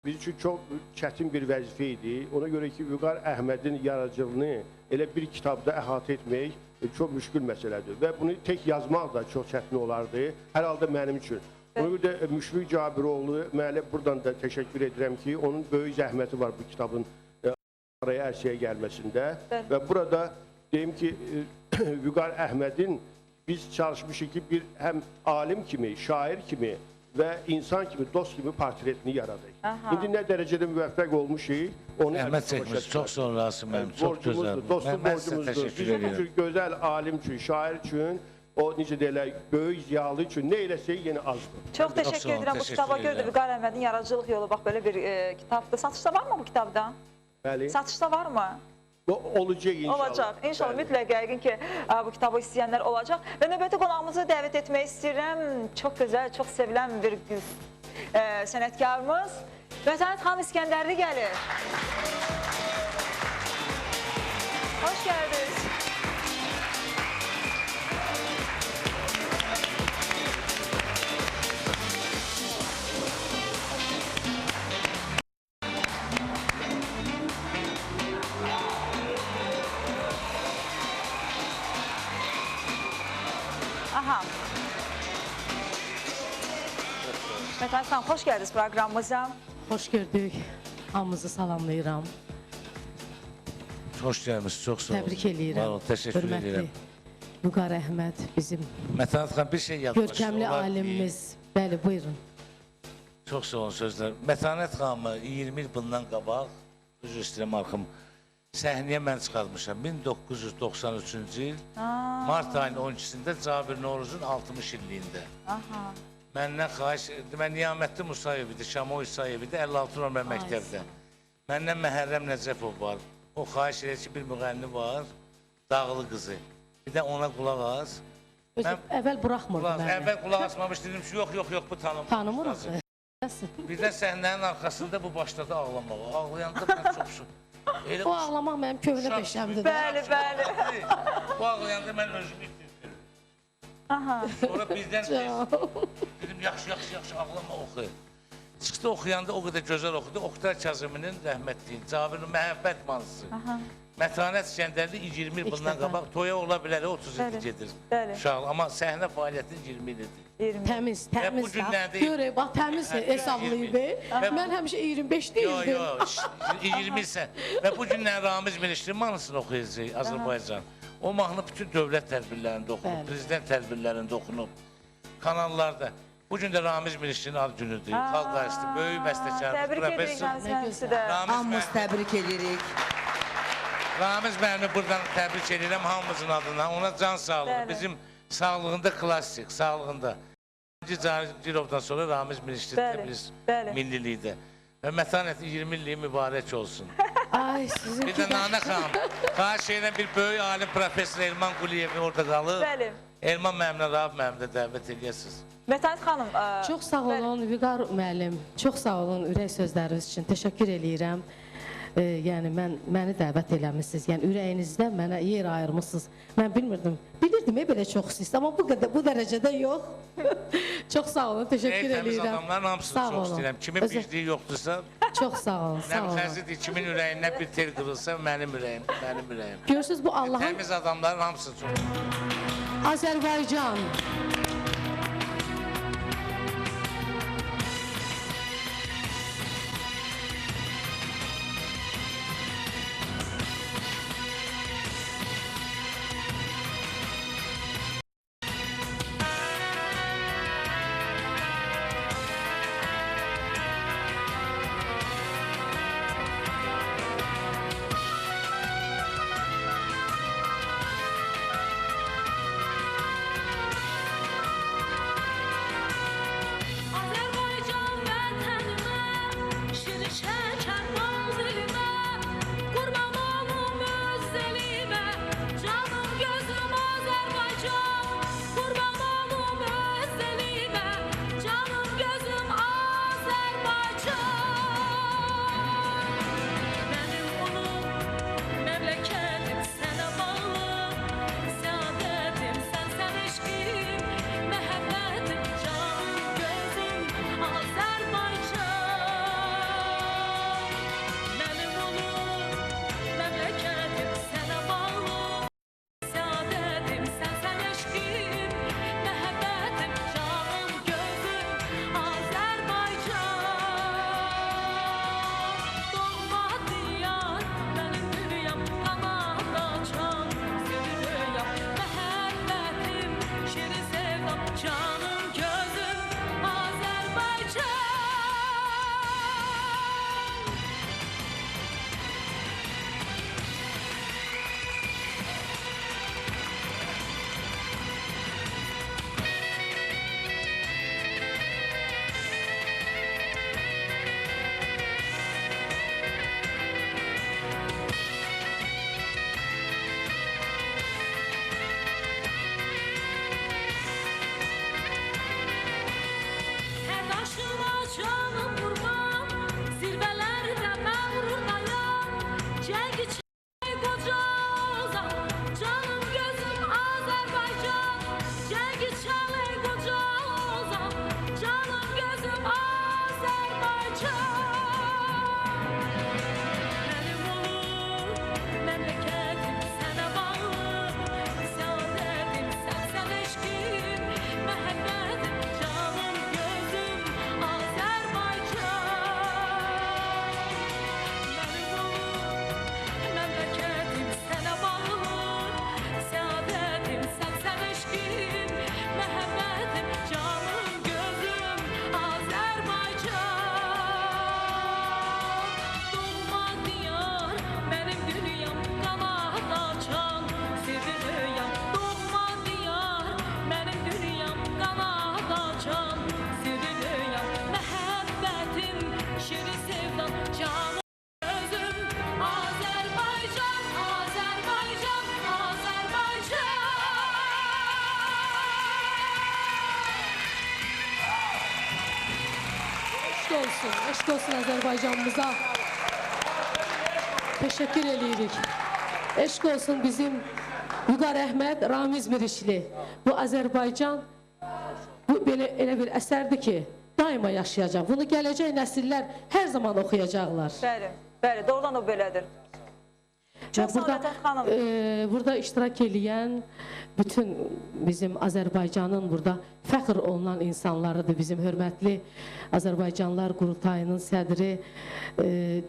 biz üçün çox çətin bir vəzifə idi. Ona görə ki, Vüqar Əhmədin yaradıcılığını elə bir kitabda əhatə etmək çox müşkül məsələdir və bunu tək yazmaq da çox çətin olardı, hər halda mənim üçün. Ona görə də Müşfiq Cabiroğlu müəllif buradan da təşəkkür edirəm ki, onun böyük zəhməti var bu kitabın araya ərsəyə gəlməsində və burada deyim ki, Vüqar Əhmədin biz çalışmışıq ki, bir həm alim kimi, şair kimi və insan kimi, dost kimi portretini yaradıq. İndi nə dərəcədə müvəffəq olmuşuq, onu Əhməd çəkmiş, çox sağ olasın mənim, çox gözəl. Dostluq borcumuzdur. Bizim üçün gözəl alim üçün, şair üçün, o necə deyirlər, böyük ziyalı üçün nə eləsək yenə azdır. Çox təşəkkür edirəm bu kitaba görə də Vüqar Əhmədin yaradıcılıq yolu, bax belə bir kitabdır. Satışda varmı bu kitabdan? Bəli. Satışda varmı? Olacaq inşallah. Olacaq. İnşallah mütləq yəqin ki, bu kitabı istəyənlər olacaq. Və növbəti qonağımızı dəvət etmək istəyirəm. Çox gözəl, çox sevilən bir sənətkarımız Mətanət xanım İskəndərli gəlir. Hoş gəldiniz. Aha. Mətanət xanım, xoş gəldiniz proqramımıza. Xoş gördük. Hamınızı salamlayıram. Xoş gəlmişsiniz, çox sağ olun. Təbrik eləyirəm. Təşəkkür edirəm. Vüqar Əhməd bizim Mətanət xanım, bir şey yadlaşdı. görkəmli alimimiz. Bəli, buyurun. Çox sağ olun sözlər. Mətanət xanımı 20 il bundan qabaq, üzr istəyirəm arxım, səhnəyə mən çıxartmışam. 1993-cü il mart ayının 12-sində Cabir Novruzun 60 illiyində. Məndən xahiş, mən Niyamətli Musayev idi, Şamo İsayev idi, 56 nömrə məktəbdə. Məndən Məhərrəm Nəcəfov var. O xahiş edir ki, bir müğənni var, Dağlı qızı. Bir də ona qulaq az. Əvvəl buraxmırdı məni. Əvvəl qulaq asmamış, dedim ki, yox, bu tanımır. Tanımırıq. Bir də səhnənin arxasında bu başladı ağlamağa. Ağlayanda mən çox O ağlamaq mənim köhnə peşəmdir. Bəli, bəli. Bu ağlayanda mən özümü itirdim. Sonra birdən dedim, yaxşı, ağlama oxu. Çıxdı oxuyanda o qədər gözəl oxudu. Oktay Kazıminin rəhmətliyin, Cabir'in məhəbbət manzısı. Mətanət İskəndərli 20 il bundan qabaq, toya ola biləri 30 il gedir. Uşaq, amma səhnə fəaliyyətin 20 ilidir. Təmiz. Görək, bax, təmiz hesablayıb. Mən həmişə 25 deyildim. Yox, 20 sən. Və bu günlər Ramiz Milişli mahnısını oxuyacaq Azərbaycan. O mahnı bütün dövlət tədbirlərində oxunub, prezident tədbirlərində oxunub, kanallarda. Bu gün də Ramiz Milişlinin ad günüdür, xalq artisti, böyük bəstəkarımız, professor. Hamımız təbrik edirik. Ramiz müəllimi buradan təbrik edirəm hamımızın adına. Ona can sağlığı, bizim sağlığında klassik, sağlığında. Girovdan sonra Ramiz Milişli Təbriz milliliyidir. Və Mətanət 20 illiyi mübarək olsun. Ay, sizin Bir də Nanə xanım, xahiş edirəm bir böyük alim professor Elman Quliyevin orada qalıb. Elman müəllimlə Rahab müəllimlə dəvət edirsiniz. Mətanət xanım. Çox sağ olun Vüqar müəllim, çox sağ olun ürək sözləriniz üçün. Təşəkkür eləyirəm. Yəni, məni dəvət eləmişsiniz. Yəni, ürəyinizdə mənə yer ayırmışsınız. Mən bilmirdim. Bilirdim, belə çox istəyirəm, amma bu dərəcədə yox. Çox sağ olun, təşəkkür eləyirəm. Təmiz adamların hamısını çox istəyirəm. Kimin bildiyi yoxdursa, çox sağ olun, sağ olun. Nəfəzidir, kimin ürəyindən bir tel qırılsa, mənim ürəyim. Görürsünüz, bu Allahın... Təmiz adamların hamısı çox. Azərbaycan. Canım özüm Azerbaycan, Azerbaycan, Azerbaycan. Eşk olsun Azərbaycanımıza. Teşekkür edirik. Eşk olsun bizim Vüqar Əhməd, Ramiz Mirişli. Bu Azərbaycan bu elə bir əsərdir ki, daima yaşayacaq. Bunu gələcək nəsillər hər zaman oxuyacaqlar. Bəli, bəli, doğrudan da belədir. Çox sağ olun Vətən xanım. Burada iştirak edən bütün bizim Azərbaycanın burada fəxr olunan insanlarıdır. Bizim hörmətli Azərbaycanlılar Qurultayının sədri,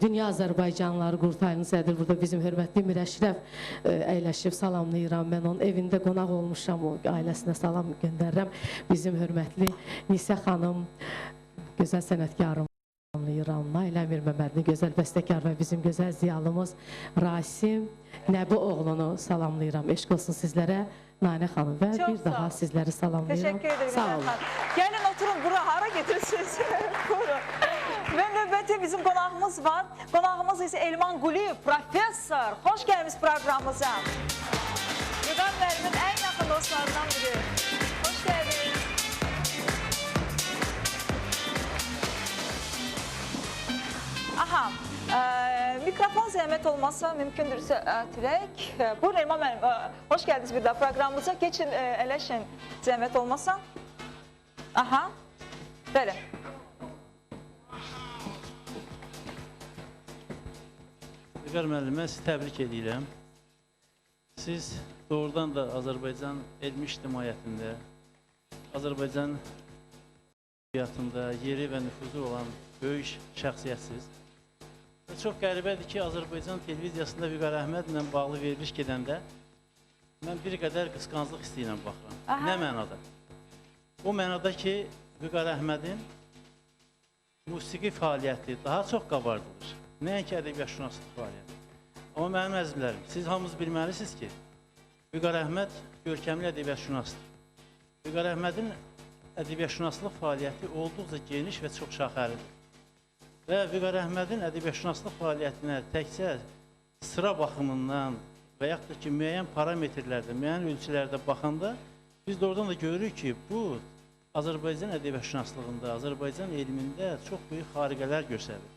Dünya Azərbaycanlıları Qurultayının sədri burada bizim hörmətli Mirəşrəf əyləşib salamlayıram. Mən onun evində qonaq olmuşam, o ailəsinə salam göndərirəm. Bizim hörmətli Nisə xanım, gözəl sənətkarım. Nailə Əmir Məmmədli, gözəl bəstəkar və bizim gözəl ziyalımız Rasim Nəbi oğlunu salamlayıram. Eşq olsun sizlərə, Nanə xanım və Çox bir sağ daha ol. sizləri salamlayıram. Teşekkür ederim. Sağ Vətən olun. xanım. Gəlin oturun bura, hara getirsiniz? Buyurun. Və növbəti bizim qonağımız var. Qonağımız isə Elman Quliyev, professor. Xoş gəlmiş proqramımıza. Vüqar müəllimin ən yaxın dostlarından biri. Xoş gəldiniz. Aha, mikrofon zəhmət olmazsa mümkündürsə Tülək. Buyurun Elman müəllim, hoş gəldiniz bir daha proqramımıza. Keçin, ələşin zəhmət olmazsa. Aha, bəli. Vüqar müəllim, mən sizi təbrik edirəm. Siz doğrudan da Azərbaycan elmi ictimaiyyətində, Azərbaycan həyatında yeri və nüfuzu olan böyük şəxsiyyətsiz. Çox qəribədir ki, Azərbaycan televiziyasında Vüqar Əhmədlə bağlı veriliş gedəndə mən bir qədər qısqanclıq hissi ilə baxıram. Aha. Nə mənada? O mənada ki, Vüqar Əhmədin musiqi fəaliyyəti daha çox qabardılır. Nəinki ədəbiyyatşünaslıq fəaliyyəti. Amma mənim əzizlərim, siz hamınız bilməlisiniz ki, Vüqar Əhməd görkəmli ədəbiyyatşünasdır. Vüqar Əhmədin ədəbiyyatşünaslıq fəaliyyəti olduqca geniş və çox şaxəlidir. Və Vüqar Əhmədin ədəbiyyatşünaslıq fəaliyyətinə təkcə sıra baxımından və yaxud da ki, müəyyən parametrlərdə, müəyyən ölçülərdə baxanda biz də oradan da görürük ki, bu Azərbaycan ədəbiyyatşünaslığında, Azərbaycan elmində çox böyük xariqələr göstərir.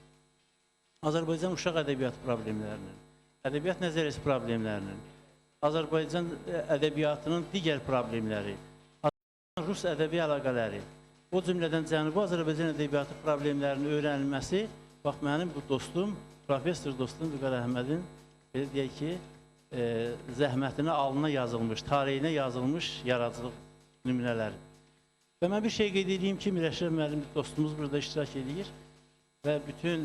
Azərbaycan uşaq ədəbiyyatı problemlərinin, ədəbiyyat nəzəriyyəsi problemlərinin, Azərbaycan ədəbiyyatının digər problemləri, Rus ədəbi əlaqələri, o cümlədən Cənubi Azərbaycan ədəbiyyatı problemlərinin öyrənilməsi, bax, mənim bu dostum, professor dostum Vüqar Əhmədin, belə deyək ki, zəhmətinə, alnına yazılmış, tarixinə yazılmış yaradıcılıq nümunələri. Və mən bir şey qeyd edeyim ki, Mirəşrəf müəllim dostumuz burada iştirak edir və bütün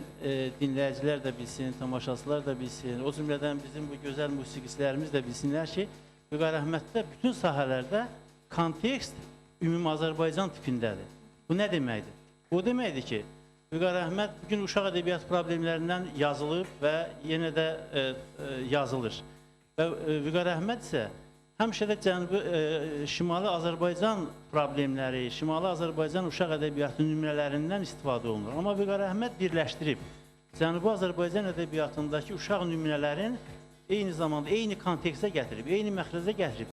dinləyicilər də bilsin, tamaşaçılar da bilsin, o cümlədən bizim bu gözəl musiqiçilərimiz də bilsinlər ki, Vüqar Əhməddə bütün sahələrdə kontekst ümumi Azərbaycan tipindədir. Bu nə deməkdir? O deməkdir ki, Vüqar Əhməd bugün uşaq ədəbiyyat problemlərindən yazılıb və yenə də yazılır. Və Vüqar Əhməd isə həmişə də Şimali Azərbaycan problemləri, Şimali Azərbaycan uşaq ədəbiyyatı nümunələrindən istifadə olunur. Amma Vüqar Əhməd birləşdirib Cənubi Azərbaycan ədəbiyyatındakı uşaq nümunələrin eyni zamanda eyni kontekstə gətirib, eyni məxrəcə gətirib.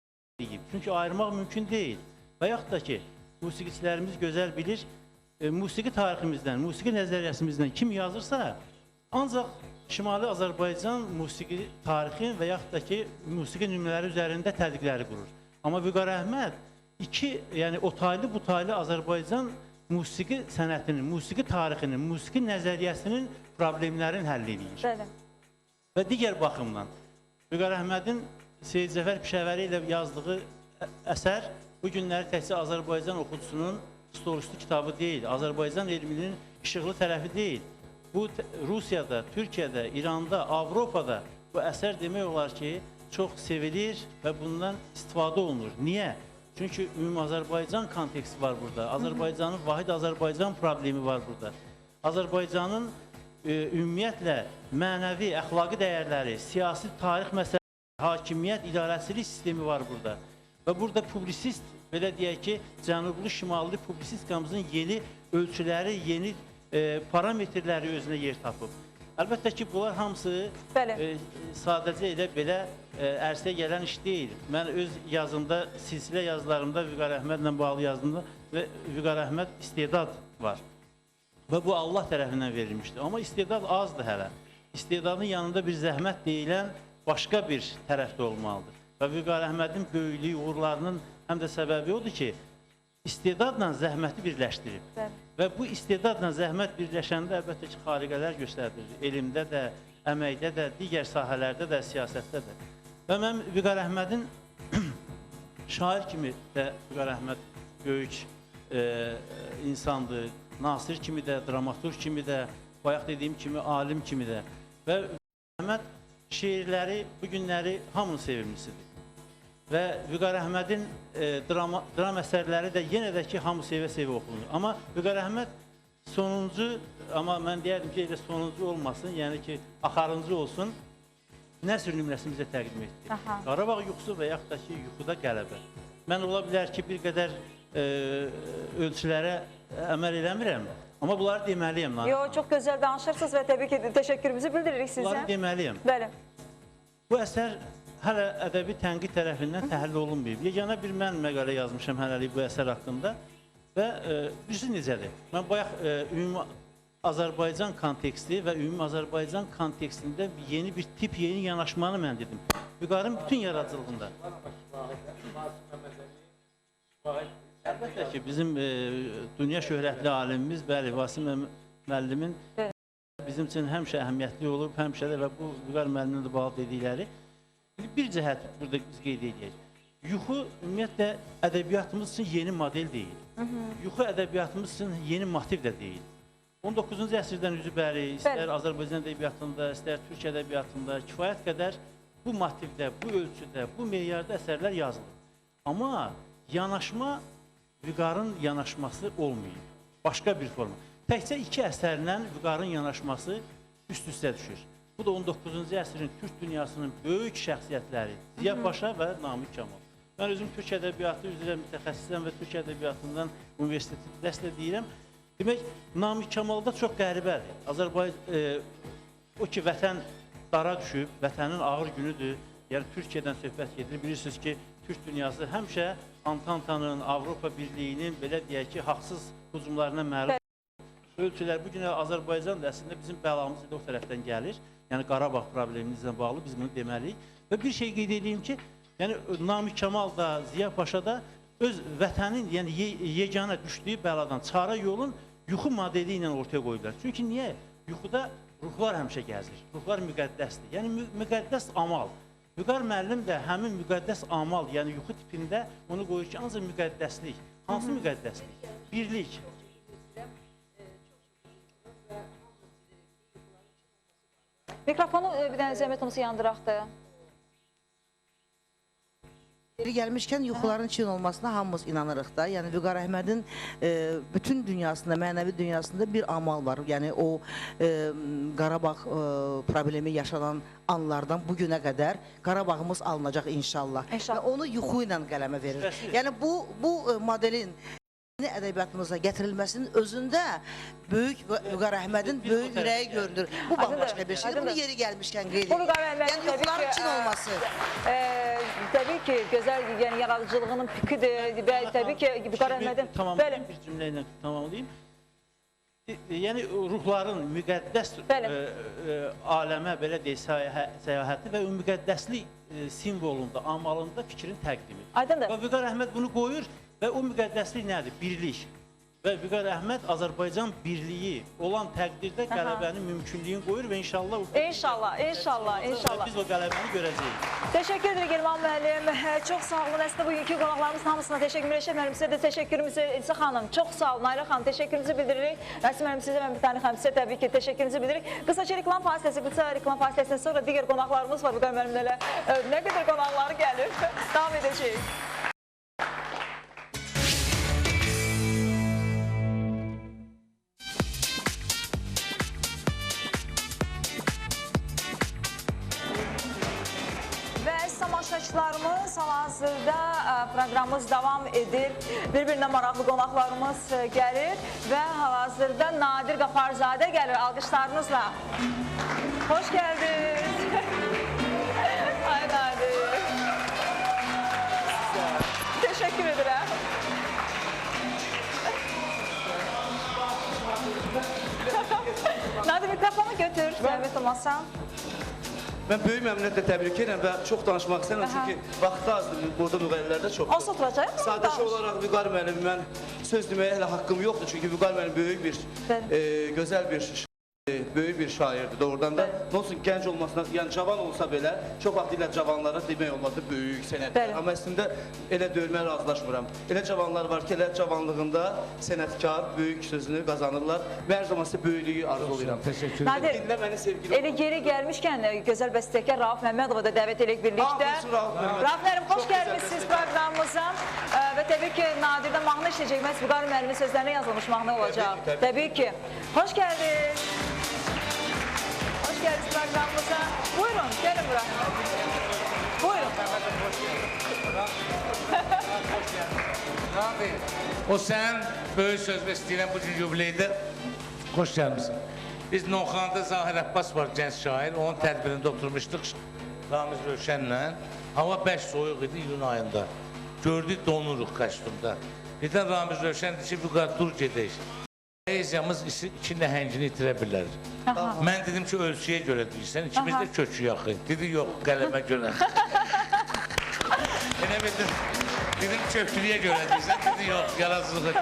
Çünki ayırmaq mümkün deyil. Və yaxud da ki, musiqiçilərimiz gözəl bilir, musiqi tariximizdən, musiqi nəzəriyyəsimizdən kim yazırsa, ancaq Şimali Azərbaycan musiqi tarixi və yaxud da ki, musiqi nümunələri üzərində tədqiqləri qurur. Amma Vüqar Əhməd yəni otaylı, butaylı Azərbaycan musiqi sənətinin, musiqi tarixinin, musiqi nəzəriyyəsinin problemlərini həll edir. Bəli. Və digər baxımdan, Vüqar Əhmədin Seyid Cəfər Pişəvəri ilə yazdığı əsər bu günləri təkcə Azərbaycan oxucusunun stolüstü kitabı deyil, Azərbaycan elminin işıqlı tərəfi deyil. Bu, Rusiyada, Türkiyədə, İranda, Avropada bu əsər demək olar ki, çox sevilir və bundan istifadə olunur. Niyə? Çünki ümumi Azərbaycan konteksti var burada. Azərbaycanın, vahid Azərbaycan problemi var burada. Azərbaycanın ümumiyyətlə mənəvi, əxlaqi dəyərləri, siyasi tarix məsələləri, hakimiyyət, idarəçilik sistemi var burada. Və burada publisist, belə deyək ki, cənublu, şimallı publisistikamızın yeni ölçüləri, yeni parametrləri özünə yer tapıb. Əlbəttə ki, bunlar hamısı Bəli. sadəcə elə belə ərsəyə gələn iş deyil. Mən öz yazımda, silsilə yazılarımda Vüqar Əhmədlə bağlı yazımda və Vüqar Əhməd istedad var. Və bu Allah tərəfindən verilmişdir. Amma istedad azdır hələ. İstedadın yanında bir zəhmət deyilən başqa bir tərəfdə olmalıdır. Və Vüqar Əhmədin böyüklüyü, uğurlarının həm də səbəbi odur ki, istedadla zəhməti birləşdirib. Bəli. Və bu istedadla zəhmət birləşəndə əlbəttə ki, xariqələr göstərir. Elmdə də, əməkdə də, digər sahələrdə də, siyasətdə də. Və mən Vüqar Əhmədin şair kimi də Vüqar Əhməd böyük insandır. Nasir kimi də, dramaturg kimi də, bayaq dediyim kimi alim kimi də. Və Vüqar Əhməd şeirləri, bu günləri hamının sevimlisidir. Və Vüqar Əhmədin dram əsərləri də yenə də ki, hamı sevə-sevə oxunur. Amma Vüqar Əhməd sonuncu, amma mən deyərdim ki, elə sonuncu olmasın, yəni ki, axarıncı olsun, nəsr nümunəsini bizə təqdim etdi. Aha. Qarabağ yuxusu və yaxud da ki, yuxuda qələbə. Mən ola bilər ki, bir qədər ölçülərə əməl eləmirəm, amma bunları deməliyəm. Yox, çox gözəl danışırsınız və təbii ki, təşəkkürümüzü bildiririk sizə. Bunları deməliyəm. Bəli. Bu əsər hələ ədəbi tənqid tərəfindən təhlil olunmayıb. Yeganə bir mən məqalə yazmışam hələlik bu əsər haqqında və birisi necədir? Mən bayaq ümumi Azərbaycan konteksti və ümumi Azərbaycan kontekstində yeni bir tip, yeni yanaşmanı mən dedim. Vüqarın bütün yaradıcılığında. Əlbəttə ki, bizim dünya şöhrətli alimimiz, bəli, Vasim müəllimin bizim üçün həmişə əhəmiyyətli olub, həmişə də və bu Vüqar müəllimin də bağlı dedikləri. Bir cəhət burada biz qeyd edək. Yuxu ümumiyyətlə ədəbiyyatımız üçün yeni model deyil. Yuxu ədəbiyyatımız üçün yeni motiv də deyil. 19-cu əsrdən üzü bəri, istər Azərbaycan ədəbiyyatında, istər Türk ədəbiyyatında kifayət qədər bu motivdə, bu ölçüdə, bu meyarda əsərlər yazılır. Amma yanaşma Vüqarın yanaşması olmayıb. Başqa bir forma. Təkcə iki əsərlə Vüqarın yanaşması üst-üstə düşür. Bu da 19-cu əsrin Türk dünyasının böyük şəxsiyyətləri Ziya Paşa və Namiq Kamal. Mən özüm Türk ədəbiyyatı üzrə mütəxəssisəm və Türk ədəbiyyatından universiteti dəstə deyirəm. Demək, Namiq Kamalda çox qəribədir. O ki, vətən dara düşüb, vətənin ağır günüdür. Yəni, Türkiyədən söhbət gedir. Bilirsiniz ki, Türk dünyası həmişə Antantanın, Avropa Birliyinin, belə deyək ki, haqsız hücumlarına məruz ölçülər. Bugün Azərbaycan da əslində bizim bəlamız o tərəfdən gəlir. Yəni, Qarabağ problemimizlə bağlı biz bunu deməliyik. Və bir şey qeyd edeyim ki, yəni, Namiq Kamal da, Ziya Paşa da öz vətənin, yəni yeganə düşdüyü bəladan çara yolun yuxu modeli ilə ortaya qoyublar. Çünki niyə? Yuxuda ruhlar həmişə gəzir. Ruhlar müqəddəsdir. Yəni, müqəddəs amal. Vüqar müəllim də həmin müqəddəs amal, yəni yuxu tipində onu qoyur ki, ancaq müqəddəslik. Hansı müqəddəslik? Birlik. Mikrofonu bir dənə zəhmət olmasa yandıraqdır. Yeri gəlmişkən yuxuların Çin olmasına hamımız inanırıq da. Yəni Vüqar Əhmədin bütün dünyasında, mənəvi dünyasında bir amal var. Yəni o Qarabağ problemi yaşanan anlardan bugünə qədər Qarabağımız alınacaq inşallah. Və onu yuxu ilə qələmə verir. Yəni bu modelin yeni ədəbiyyatımıza gətirilməsinin özündə böyük Vüqar Əhmədin böyük ürəyi görünür. Bu bambaşqa bir şeydir. Bunu yeri gəlmişkən qeyd edir. Yəni yuxuların Çin olması. Təbii ki, gözəl yaradıcılığının pikidir və təbii ki, Vüqar Əhmədin... Tamamlayayım, bir cümlə ilə tamamlayayım. Yəni, ruhların müqəddəs aləmə, belə deyək, səyahəti və o müqəddəslik simvolunda, amalında fikrin təqdimi. Aydındır. Və Vüqar Əhməd bunu qoyur və o müqəddəslik nədir? Birlik. Və Vüqar Əhməd Azərbaycan birliyi olan təqdirdə qələbənin mümkünlüyünü qoyur və inşallah... İnşallah. Biz o qələbəni görəcəyik. Təşəkkür edirik İlman müəllim. Çox sağ olun. Əslində bugünkü qonaqlarımız hamısına təşəkkür edirəm. Müəllim sizə də təşəkkürümüzü, İlsə xanım, çox sağ olun. Ayla xanım, təşəkkürümüzü bildiririk. Rəsim müəllim sizə və Mütani xanım sizə təbii ki, təşəkkürümüzü bildiririk. Qısaca reklam fasiləsi, qısa reklam fasiləsindən sonra digər qonaqlarımız var. Vüqar müəllimlərlə nə qədər qonaqları gəlir. Davam edəcəyik. tamaşaçılarımız, hal-hazırda proqramımız davam edir. Bir-birinə maraqlı qonaqlarımız gəlir və hal-hazırda Nadir Qafarzadə gəlir alqışlarınızla. Hoş geldiniz. Ay Nadir. Teşekkür ederim. Nadir mikrofonu götür, zəhmət olmazsa. Mən böyük məmnuniyyətlə təbrik edirəm və çox danışmaq istəyirəm çünki vaxtı azdır, burada müğənnilərdə çoxdur. Onsuz oturacaq mı? Sadəcə olaraq Vüqar müəllim, mən söz deməyə hələ haqqım yoxdur çünki Vüqar müəllim böyük bir, gözəl bir böyük bir şairdir doğrudan da. Nə olsun gənc olmasına, yəni cavan olsa belə, çox vaxt ilə cavanlara demək olmazdı böyük sənətkar. Amma əslində elə döyülməyə razılaşmıram. Elə cavanlar var ki, elə cavanlığında sənətkar, böyük sözünü qazanırlar. Və hər zaman sizə böyüklüyü arzulayıram. Teşekkür ederim. Nadir, Dinlə məni sevgili elə geri gəlmişkən gözəl bəstəkar Rauf Məmmədova da dəvət edək birlikdə. Rauf müəllim, xoş gəlmişsiniz proqramımıza. Və təbii ki, Nadirdə mahnı işləyəcək. Məhz Vüqar müəllimin sözlərinə yazılmış mahnı olacaq. Təbii ki. Hoş gəldiniz. Hoş geldiniz programımıza. Buyurun, gelin buraya. Buyurun. O sen böyük söz ve istəyirəm bugün yubileydə xoş gəlmişsin. Biz Novxanada Zahir Abbas var, gənc şair. Onun tədbirində oturmuşduq Ramiz Rövşənlə. Hava 5 soyuq idi iyun ayında. Gördük donuruq kostyumda. Birdən Ramiz Rövşən dedi ki, Vüqar dur gedək. Poeziyamız iki nəhəngini itirə bilər. Mən dedim ki, ölçüyə görə deyirsən, ikimiz də kökü yaxın. Dedi, yox, qələmə görə. Elə dedim, köklüyə görə deyirsən, dedi, yox, yarazılığı.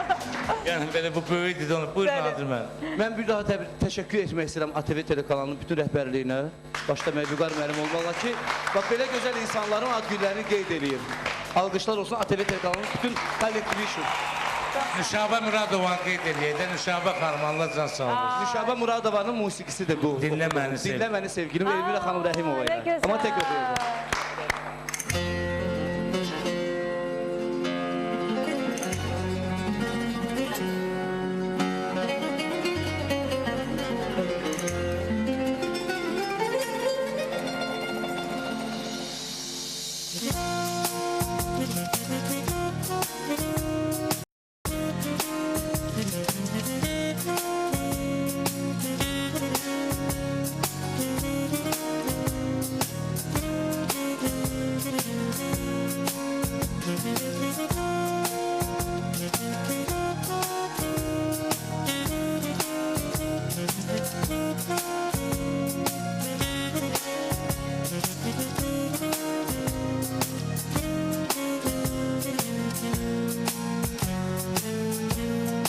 Yəni, belə bu böyük dedi onu. Buyur, Nadir mən. Mən bir daha təşəkkür etmək istəyirəm ATV telekanalının bütün rəhbərliyinə. Başda Vüqar müəllim olmalı ki, bax, belə gözəl insanların ad günlərini qeyd edeyim. Alqışlar olsun ATV telekanalının bütün kollektivi üçün. Nüşabə Muradovanı qeyd edəyək də, Nüşabə xanım, Allah can sağ olsun. Nüşabə Muradovanın musiqisi də bu. Dinlə məni sevgilim. Dinlə məni sevgilim Elvira xanım Rəhimova ilə. Amma tək ödəyəcəm.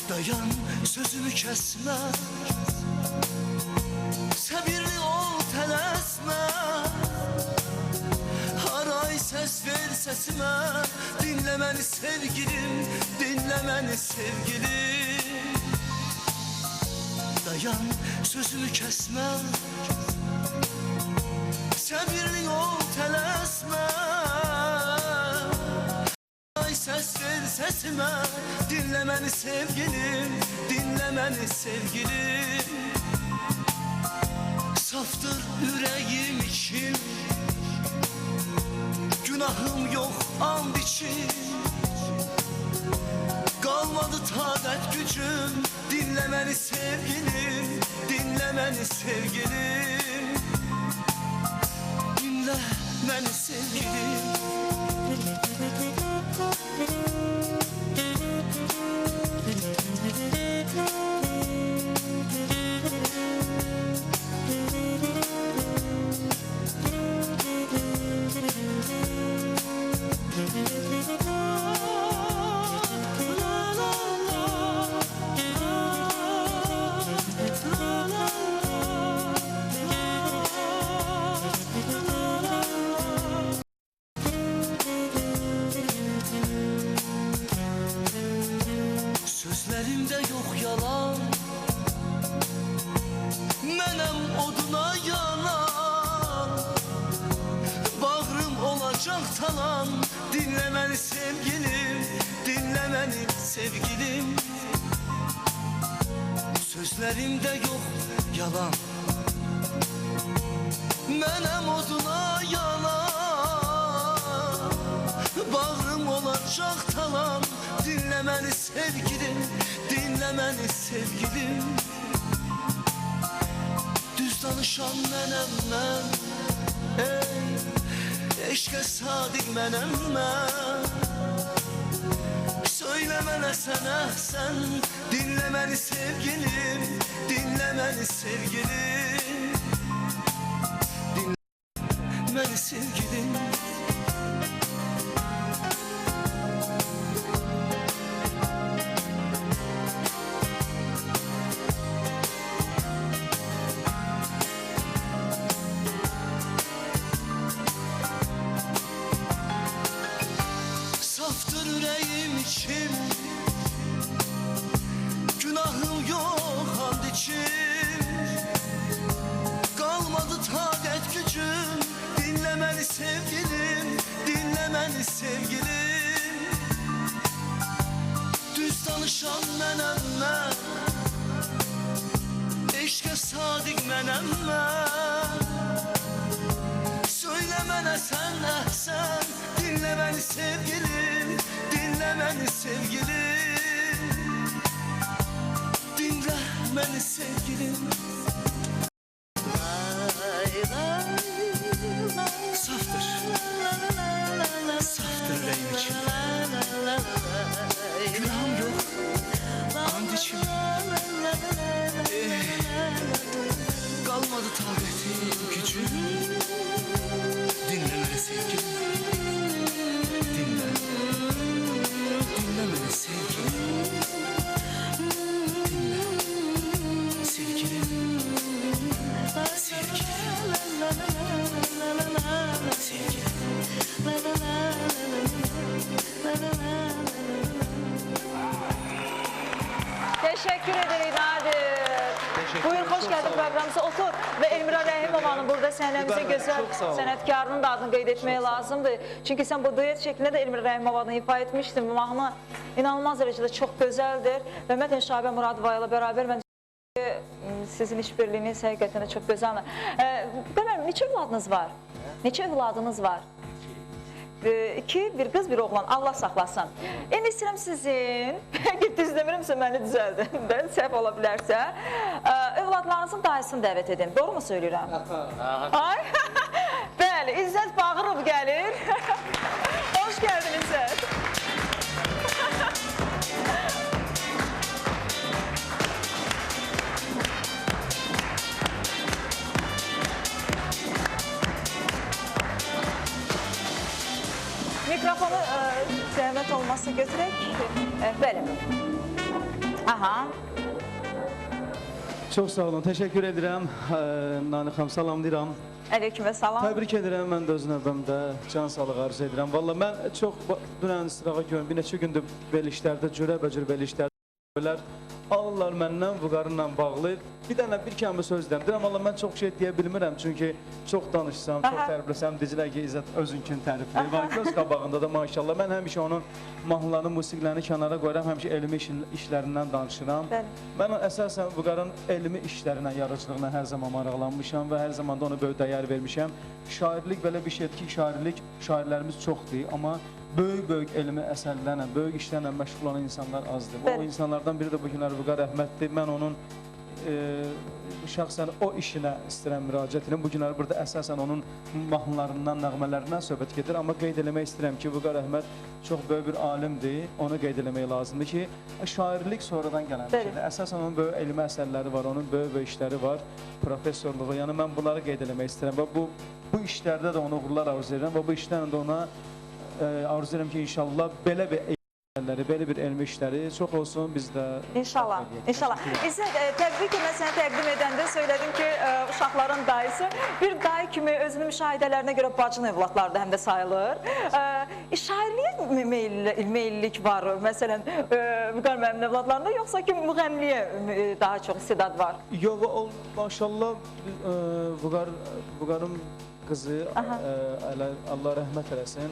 Dayan, sözünü kesme, sabirli ol, tələsmə. Haray ses ver sesime, dinle beni sevgilim, dinle beni sevgilim. Dayan, sözünü kesme, sabirli ol, tələsmə. Ses ver sesime, dinle beni sevgilim, dinle beni sevgilim. Saftır yüreğim için, günahım yok and için. Kalmadı takat gücüm, dinle beni sevgilim, dinle beni sevgilim. Dinle beni sevgilim. Sözlerimde yok yalan, menem oduna yalan. Bağrım olacak talan, dinle beni sevgilim, dinle beni sevgilim. Sözlerimde yok yalan, menem oduna yalan. şaxtalan Dinlə məni sevgilim, dinlə məni sevgilim Düz danışan mənəm mən Ey, eşqə sadiq mənəm mən Söylə mənə sənə sən Dinlə məni sevgilim, dinlə məni sevgilim Dinlə məni sevgilim Saftır ürəyim içim Günahım yox and içim Qalmadı taqət gücüm Dinlə məni sevgilim, dinlə məni sevgilim Düz danışan mənəm mən Eşqə sadiq mənəm mən Söylə mənə sən əhsən Dinlə məni sevgilim, dinlə məni sevgilim Dinlə məni sevgilim Saftır, saftır ürəyim için Günahım yox, and içim Qalmadı taqətim, gücüm Dinlə məni sevgilim Dinlə məni sevgilim Dinlə sevgilim Teşekkür ederim Nadir. Buyur, hoş geldin programımıza. Otur ve Elmira Rəhimovanın burada səhnəmizə gözəl sənətkarının da adını qeyd etmək lazımdır. Çünki sən bu duet şeklində də Elmira Rəhimovanı ifa etmişdin. Bu mahnı inanılmaz dərəcədə çox gözəldir. Və Mətən Şahibə Muradova ilə bərabər mən sizin işbirliyiniz həqiqətən də çox gözəldir. Bilməm, neçə övladınız var? Neçə övladınız var? 2, bir qız, bir oğlan. Allah saxlasın. İndi istəyirəm sizin, düz demirəmsə məni düzəldin, səhv ola bilərsə, övladlarınızın dayısını dəvət edin. Doğru mu söyləyirəm? Ay, bəli, İzzət Bağırov gəlir. Hoş gəldin İzzət. Mikrofonu zəhmət olması götürək. Bəli. Aha. Çox sağ olun, təşəkkür edirəm. Nani xanım, salamlayıram. Əleyküm və salam. Təbrik edirəm, mən də öz növbəmdə can sağlığı arzu edirəm. Valla mən çox dünən istirağa görüm, bir neçə gündür belə işlərdə, cürəbəcür belə işlərdə alırlar məndən Vüqarınla bağlı. Bir dənə bir kəlmə söz deyəm. Deyirəm, valla mən çox şey deyə bilmirəm, çünki çox danışsam, çox tərifləsəm, dizilər ki, İzzət özünkünü tərifləyir. Var göz qabağında da maşallah. Mən həmişə onun mahnılarını, musiqilərini kənara qoyuram, həmişə elmi işlərindən danışıram. Mən əsasən Vüqarın elmi işlərinə, yaradıcılığına hər zaman maraqlanmışam və hər zaman da ona böyük dəyər vermişəm. Şairlik belə bir şeydir ki, şairlərimiz çoxdur, amma böyük elmi əsərlərlə, böyük işlərlə məşğul olan insanlar azdır. O insanlardan biri də bu günlər Vüqar Əhməddir. Mən onun şəxsən o işinə istəyirəm müraciət edirəm. Bu günlər burada əsasən onun mahnılarından, nəğmələrindən söhbət gedir. Amma qeyd eləmək istəyirəm ki, Vüqar Əhməd çox böyük bir alimdir. Onu qeyd eləmək lazımdır ki, şairlik sonradan gələn bir şeydir. Əsasən onun böyük elmi əsərləri var, onun böyük işləri var, professorluğu. Yəni mən bunları qeyd eləmək istəyirəm və bu işlərdə də ona uğurlar arzu edirəm və bu işlərlə də ona arzu edirəm ki, inşallah belə bir elmi işləri çox olsun bizdə. İnşallah, inşallah. İzzət, təbii ki, mən sənə təqdim edəndə söylədim ki, uşaqların dayısı bir dayı kimi özünün müşahidələrinə görə bacın övladları da həm də sayılır. Şairliyə meyillik var, məsələn, Vüqar müəllimin övladlarında, yoxsa ki, müğəmliyə daha çox istedad var? Yox, maşallah, Vüqarın qızı, Allah rəhmət eləsin,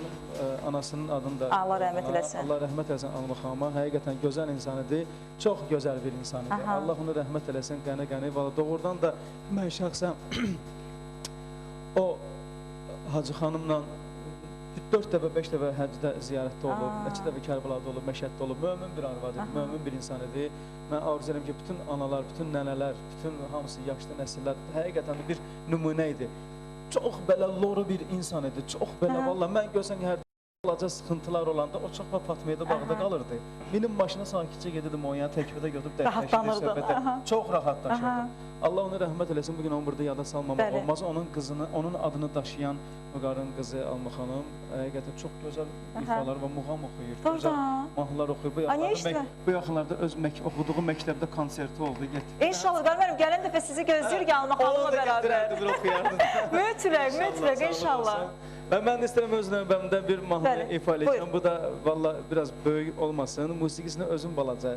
anasının adını da Allah rəhmət eləsin. Allah rəhmət eləsin Alma xanıma, həqiqətən gözəl insan idi, çox gözəl bir insan idi. Allah onu rəhmət eləsin, qəni, doğrudan da mən şəxsən o Hacı xanımla 4 dəfə, 5 dəfə həcdə ziyarətdə olub, neçə dəfə Kərbəlada olub, Məşəddə olub, mömin bir arvad idi, mömin bir insan idi. Mən arzu edirəm ki, bütün analar, bütün nənələr, bütün hamısı yaşlı nəsillər həqiqətən bir nümunə idi. Çox belə loru bir insan idi, çox belə, valla mən görsən hər balaca sıxıntılar olanda o çox Fatmiyədə bağda qalırdı. Benim maşına sakitcə gedirdim o yana, təkbirdə götürüb dəqiqləşirdi söhbətə. Çox rahatlaşırdı. Allah onu rəhmət eləsin, bugün onu burada yada salmamaq olmaz. Onun qızını, onun adını daşıyan Vüqarın qızı Alma xanım həqiqətən çox gözəl ifalar və muğam oxuyur, gözəl mahnılar oxuyur. Bu yaxınlarda öz oxuduğu məktəbdə konserti oldu. İnşallah, mənim gələn dəfə sizi gözləyir ki, Alma xanımla bərabər. Mütləq, inşallah. Mən də istəyirəm öz növbəmdə bir mahnı ifa edəcəm. Bu da valla biraz böyük olmasın. Musiqisini özüm balaca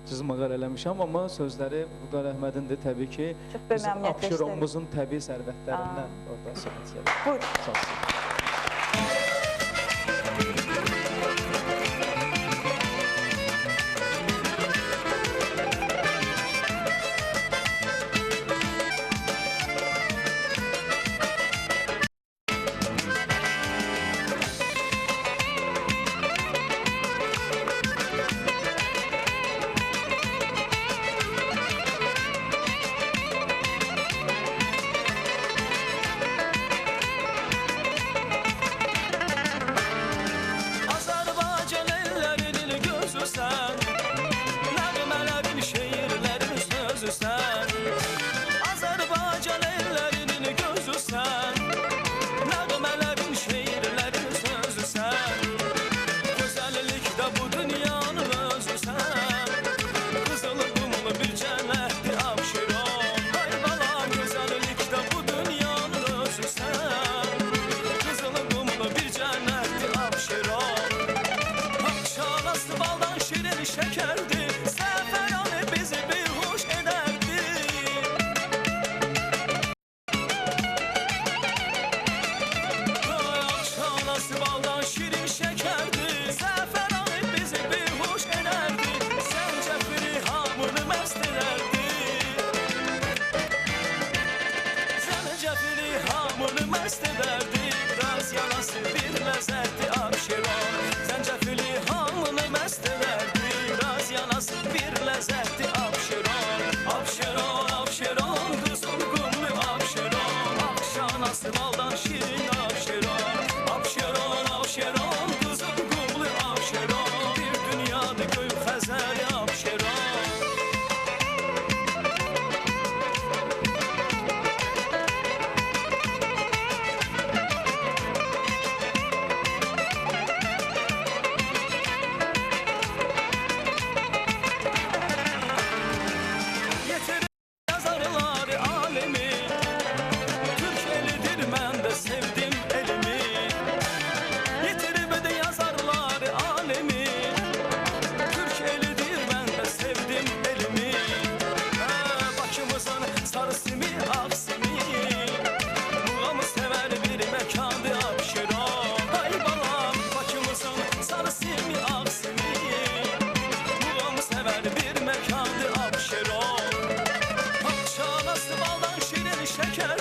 cızmaqar eləmişəm, amma sözləri Vüqar Əhmədindir təbii ki. Bizim Abşeronumuzun təbii sərvətlərindən orada söhbət gedir. Buyur. Sağ olsun. Şeker